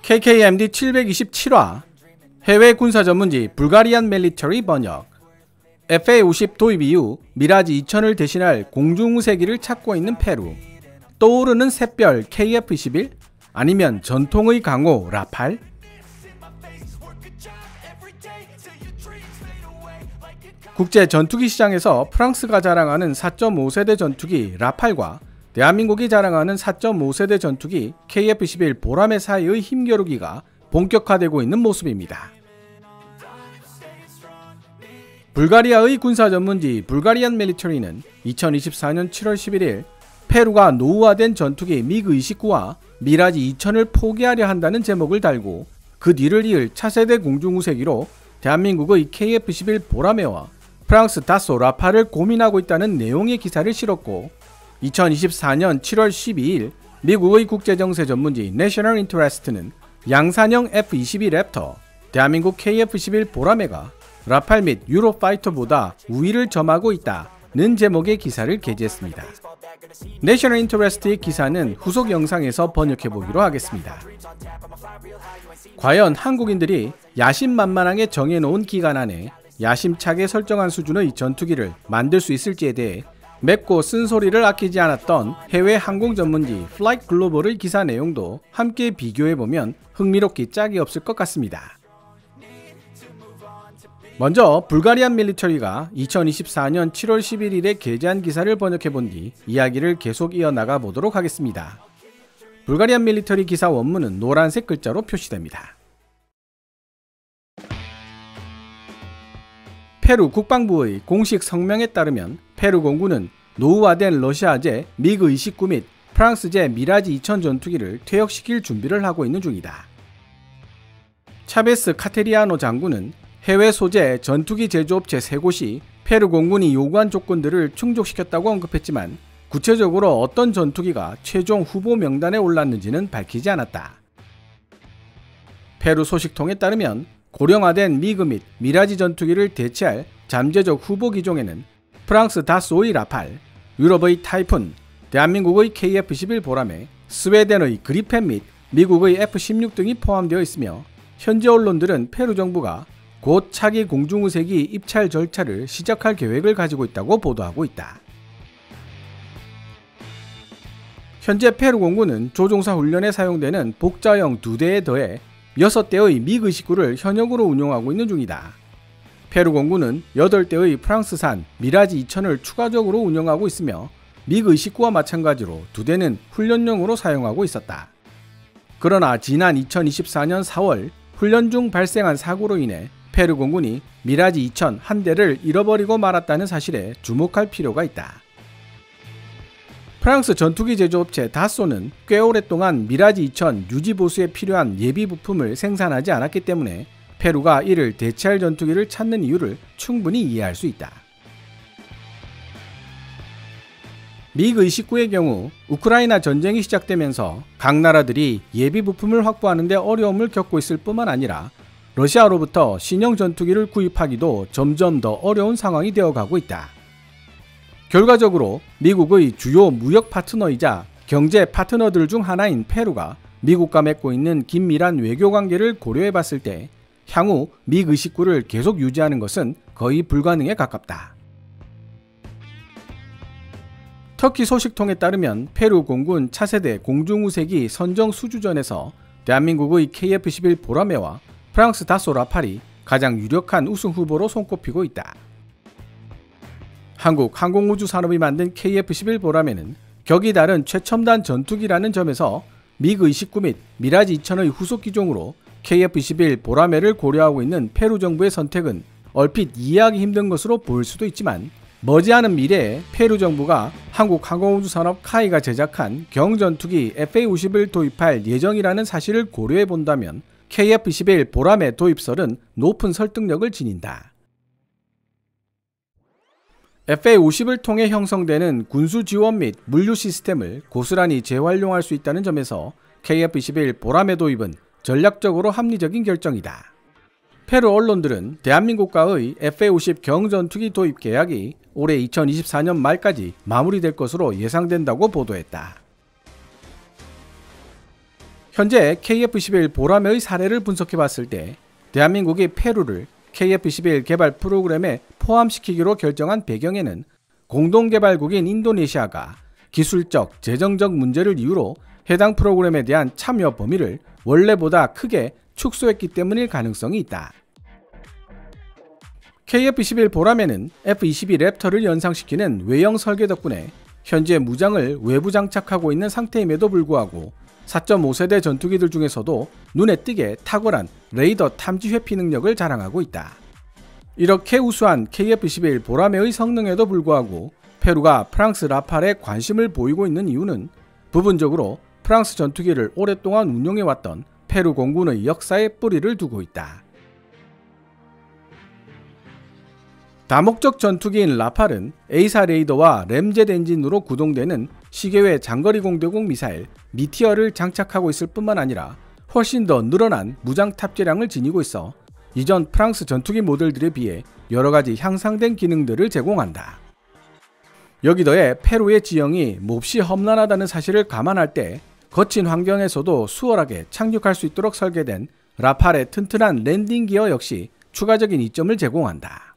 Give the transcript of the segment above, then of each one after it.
KKMD 727화 해외 군사 전문지 불가리안 밀리터리 번역. FA-50 도입 이후 미라지 2000을 대신할 공중우세기를 찾고 있는 페루. 떠오르는 샛별 KF-21? 아니면 전통의 강호 라팔? 국제 전투기 시장에서 프랑스가 자랑하는 4.5세대 전투기 라팔과 대한민국이 자랑하는 4.5세대 전투기 KF-21 보라매 사이의 힘겨루기가 본격화되고 있는 모습입니다. 불가리아의 군사 전문지 불가리안 밀리터리는 2024년 7월 11일 페루가 노후화된 전투기 미그-29와 미라지 2000을 포기하려 한다는 제목을 달고 그 뒤를 이을 차세대 공중우세기로 대한민국의 KF-21 보라매와 프랑스 다소 라팔을 고민하고 있다는 내용의 기사를 실었고, 2024년 7월 12일 미국의 국제정세 전문지 내셔널 인터레스트는 양산형 F-22 랩터, 대한민국 KF-21 보라매가 라팔 및 유로파이터보다 우위를 점하고 있다는 제목의 기사를 게재했습니다. 내셔널 인터레스트의 기사는 후속 영상에서 번역해보기로 하겠습니다. 과연 한국인들이 야심만만하게 정해놓은 기간 안에 야심차게 설정한 수준의 전투기를 만들 수 있을지에 대해 맵고 쓴소리를 아끼지 않았던 해외 항공 전문지 플라이트 글로벌의 기사 내용도 함께 비교해보면 흥미롭기 짝이 없을 것 같습니다. 먼저 불가리안 밀리터리가 2024년 7월 11일에 게재한 기사를 번역해본 뒤 이야기를 계속 이어나가 보도록 하겠습니다. 불가리안 밀리터리 기사 원문은 노란색 글자로 표시됩니다. 페루 국방부의 공식 성명에 따르면 페루 공군은 노후화된 러시아제 미그-29 및 프랑스제 미라지 2000 전투기를 퇴역시킬 준비를 하고 있는 중이다. 차베스 카테리아노 장군은 해외 소재 전투기 제조업체 3곳이 페루 공군이 요구한 조건들을 충족시켰다고 언급했지만 구체적으로 어떤 전투기가 최종 후보 명단에 올랐는지는 밝히지 않았다. 페루 소식통에 따르면 고령화된 미그 및 미라지 전투기를 대체할 잠재적 후보 기종에는 프랑스 다소의 라팔, 유럽의 타이푼, 대한민국의 KF-21 보라매, 스웨덴의 그리펜 및 미국의 F-16 등이 포함되어 있으며, 현지 언론들은 페루 정부가 곧 차기 공중우세기 입찰 절차를 시작할 계획을 가지고 있다고 보도하고 있다. 현재 페루 공군은 조종사 훈련에 사용되는 복자형 2대에 더해 6대의 미그-29를 현역으로 운용하고 있는 중이다. 페루 공군은 8대의 프랑스산 미라지 2000을 추가적으로 운영하고 있으며 미그-29와 마찬가지로 2대는 훈련용으로 사용하고 있었다. 그러나 지난 2024년 4월 훈련 중 발생한 사고로 인해 페루 공군이 미라지 2000 한 대를 잃어버리고 말았다는 사실에 주목할 필요가 있다. 프랑스 전투기 제조업체 다소는 꽤 오랫동안 미라지 2000 유지 보수에 필요한 예비 부품을 생산하지 않았기 때문에 페루가 이를 대체할 전투기를 찾는 이유를 충분히 이해할 수 있다. 미그-29의 경우 우크라이나 전쟁이 시작되면서 각 나라들이 예비 부품을 확보하는 데 어려움을 겪고 있을 뿐만 아니라 러시아로부터 신형 전투기를 구입하기도 점점 더 어려운 상황이 되어가고 있다. 결과적으로 미국의 주요 무역 파트너이자 경제 파트너들 중 하나인 페루가 미국과 맺고 있는 긴밀한 외교관계를 고려해봤을 때 향후 미그-29를 계속 유지하는 것은 거의 불가능에 가깝다. 터키 소식통에 따르면 페루 공군 차세대 공중우세기 선정 수주전에서 대한민국의 KF-21 보라매와 프랑스 다소 라팔이 가장 유력한 우승 후보로 손꼽히고 있다. 한국 항공우주산업이 만든 KF-21 보라매는 격이 다른 최첨단 전투기라는 점에서 미그-29 및 미라지 2000의 후속 기종으로 KF-21 보라매를 고려하고 있는 페루 정부의 선택은 얼핏 이해하기 힘든 것으로 보일 수도 있지만, 머지않은 미래에 페루 정부가 한국 항공우주산업 카이가 제작한 경전투기 FA-50을 도입할 예정이라는 사실을 고려해 본다면 KF-21 보라매 도입설은 높은 설득력을 지닌다. FA-50을 통해 형성되는 군수 지원 및 물류 시스템을 고스란히 재활용할 수 있다는 점에서 KF-21 보라매 도입은 전략적으로 합리적인 결정이다. 페루 언론들은 대한민국과의 FA-50 경전투기 도입 계약이 올해 2024년 말까지 마무리될 것으로 예상된다고 보도했다. 현재 KF-11 보라매의 사례를 분석해 봤을 때 대한민국이 페루를 KF-11 개발 프로그램에 포함시키기로 결정한 배경에는 공동개발국인 인도네시아가 기술적, 재정적 문제를 이유로 해당 프로그램에 대한 참여 범위를 원래보다 크게 축소했기 때문일 가능성이 있다. KF-11 보라매는 F-22 랩터를 연상시키는 외형 설계 덕분에 현재 무장을 외부 장착하고 있는 상태임에도 불구하고 4.5세대 전투기들 중에서도 눈에 띄게 탁월한 레이더 탐지 회피 능력을 자랑하고 있다. 이렇게 우수한 KF-11 보라매의 성능에도 불구하고 페루가 프랑스 라팔에 관심을 보이고 있는 이유는 부분적으로 프랑스 전투기를 오랫동안 운용해왔던 페루 공군의 역사에 뿌리를 두고 있다. 다목적 전투기인 라팔은 A사 레이더와 램젯 엔진으로 구동되는 시계외 장거리 공대공 미사일 미티어를 장착하고 있을 뿐만 아니라 훨씬 더 늘어난 무장 탑재량을 지니고 있어 이전 프랑스 전투기 모델들에 비해 여러가지 향상된 기능들을 제공한다. 여기 더해 페루의 지형이 몹시 험난하다는 사실을 감안할 때 거친 환경에서도 수월하게 착륙할 수 있도록 설계된 라팔의 튼튼한 랜딩 기어 역시 추가적인 이점을 제공한다.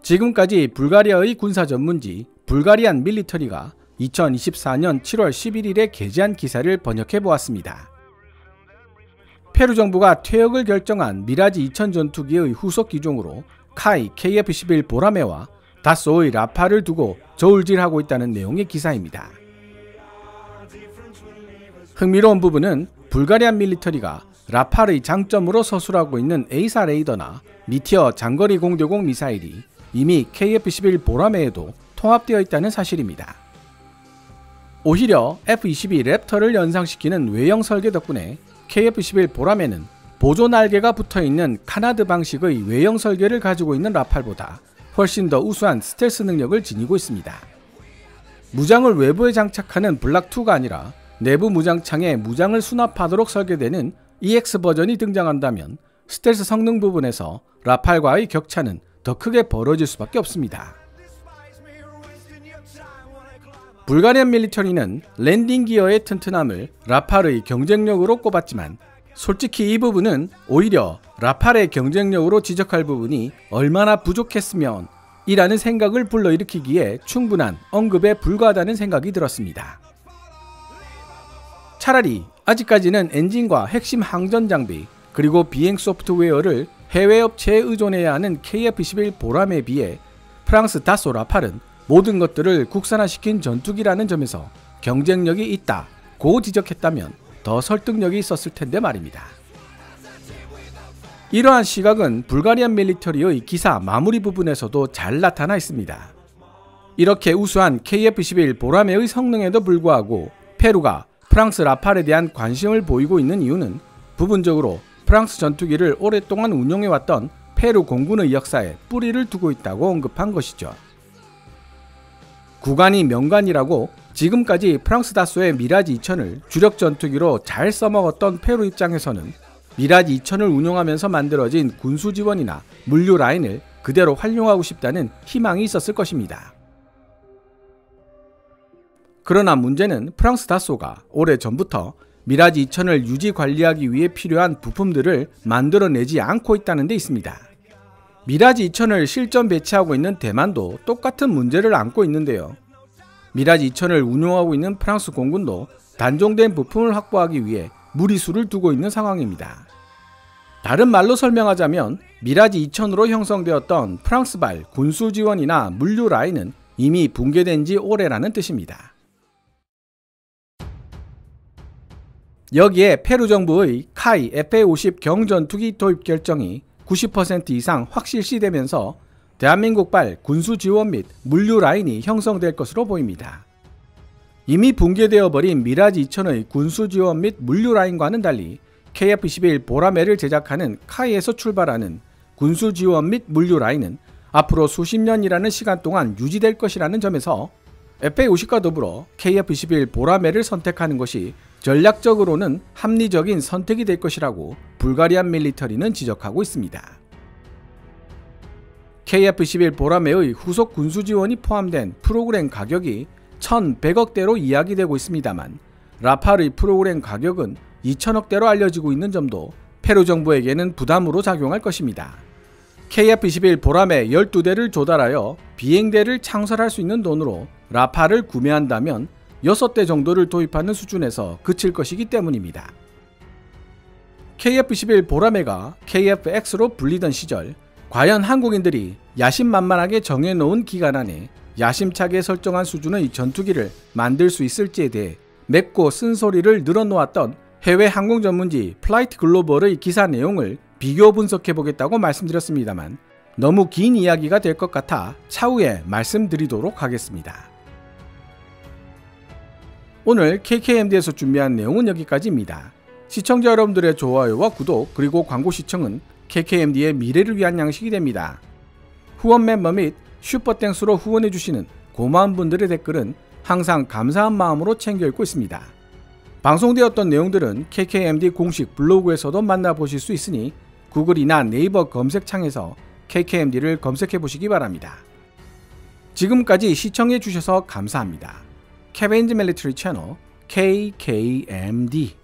지금까지 불가리아의 군사 전문지 불가리안 밀리터리가 2024년 7월 11일에 게재한 기사를 번역해 보았습니다. 페루 정부가 퇴역을 결정한 미라지 2000 전투기의 후속 기종으로 카이 KF-11 보라매와 다쏘의 라팔을 두고 저울질하고 있다는 내용의 기사입니다. 흥미로운 부분은 불가리안 밀리터리가 라팔의 장점으로 서술하고 있는 A사 레이더나 미티어 장거리 공대공 미사일이 이미 KF-11 보라매에도 통합되어 있다는 사실입니다. 오히려 F-22 랩터를 연상시키는 외형 설계 덕분에 KF-11 보라매는 보조 날개가 붙어있는 카나드 방식의 외형 설계를 가지고 있는 라팔보다 훨씬 더 우수한 스텔스 능력을 지니고 있습니다. 무장을 외부에 장착하는 블락2가 아니라 내부 무장창에 무장을 수납하도록 설계되는 EX 버전이 등장한다면 스텔스 성능 부분에서 라팔과의 격차는 더 크게 벌어질 수밖에 없습니다. 불가리안 밀리터리는 랜딩 기어의 튼튼함을 라팔의 경쟁력으로 꼽았지만 솔직히 이 부분은 오히려 라팔의 경쟁력으로 지적할 부분이 얼마나 부족했으면 이라는 생각을 불러일으키기에 충분한 언급에 불과하다는 생각이 들었습니다. 차라리 아직까지는 엔진과 핵심 항전 장비 그리고 비행 소프트웨어를 해외 업체에 의존해야 하는 KF-11 보라매에 비해 프랑스 다쏘 라팔은 모든 것들을 국산화시킨 전투기라는 점에서 경쟁력이 있다고 지적했다면 더 설득력이 있었을 텐데 말입니다. 이러한 시각은 불가리안 밀리터리의 기사 마무리 부분에서도 잘 나타나 있습니다. 이렇게 우수한 KF-11 보라매의 성능에도 불구하고 페루가 프랑스 라팔에 대한 관심을 보이고 있는 이유는 부분적으로 프랑스 전투기를 오랫동안 운용해왔던 페루 공군의 역사에 뿌리를 두고 있다고 언급한 것이죠. 구간이 명관이라고 지금까지 프랑스 다쏘의 미라지 2000을 주력 전투기로 잘 써먹었던 페루 입장에서는 미라지 2000을 운용하면서 만들어진 군수 지원이나 물류 라인을 그대로 활용하고 싶다는 희망이 있었을 것입니다. 그러나 문제는 프랑스 다쏘가 오래전부터 미라지 2000을 유지 관리하기 위해 필요한 부품들을 만들어내지 않고 있다는 데 있습니다. 미라지 2000을 실전 배치하고 있는 대만도 똑같은 문제를 안고 있는데요. 미라지 2000을 운용하고 있는 프랑스 공군도 단종된 부품을 확보하기 위해 무리수를 두고 있는 상황입니다. 다른 말로 설명하자면 미라지 2000으로 형성되었던 프랑스발 군수 지원이나 물류 라인은 이미 붕괴된 지 오래라는 뜻입니다. 여기에 페루 정부의 카이 FA-50 경전투기 도입 결정이 90% 이상 확실시되면서 대한민국발 군수 지원 및 물류 라인이 형성될 것으로 보입니다. 이미 붕괴되어 버린 미라지 2000의 군수 지원 및 물류 라인과는 달리 KF-11 보라매를 제작하는 카이에서 출발하는 군수 지원 및 물류 라인은 앞으로 수십 년이라는 시간 동안 유지될 것이라는 점에서 FA-50과 더불어 KF-11 보라매를 선택하는 것이 전략적으로는 합리적인 선택이 될 것이라고 불가리안 밀리터리는 지적하고 있습니다. KF-11 보라매의 후속 군수 지원이 포함된 프로그램 가격이 1100억대로 이야기되고 있습니다만 라팔의 프로그램 가격은 2000억대로 알려지고 있는 점도 페루 정부에게는 부담으로 작용할 것입니다. KF-21 보람에 12대를 조달하여 비행대를 창설할 수 있는 돈으로 라팔을 구매한다면 6대 정도를 도입하는 수준에서 그칠 것이기 때문입니다. KF-21 보라매가 KF-X로 불리던 시절 과연 한국인들이 야심만만하게 정해놓은 기간 안에 야심차게 설정한 수준의 전투기를 만들 수 있을지에 대해 맵고 쓴소리를 늘어놓았던 해외 항공 전문지 플라이트 글로벌의 기사 내용을 비교 분석해보겠다고 말씀드렸습니다만 너무 긴 이야기가 될 것 같아 차후에 말씀드리도록 하겠습니다. 오늘 KKMD에서 준비한 내용은 여기까지입니다. 시청자 여러분들의 좋아요와 구독 그리고 광고 시청은 KKMD의 미래를 위한 양식이 됩니다. 후원 멤버 및 슈퍼땡스로 후원해주시는 고마운 분들의 댓글은 항상 감사한 마음으로 챙겨 읽고 있습니다. 방송되었던 내용들은 KKMD 공식 블로그에서도 만나보실 수 있으니 구글이나 네이버 검색창에서 KKMD를 검색해보시기 바랍니다. 지금까지 시청해주셔서 감사합니다. 케빈즈 밀리터리 채널 KKMD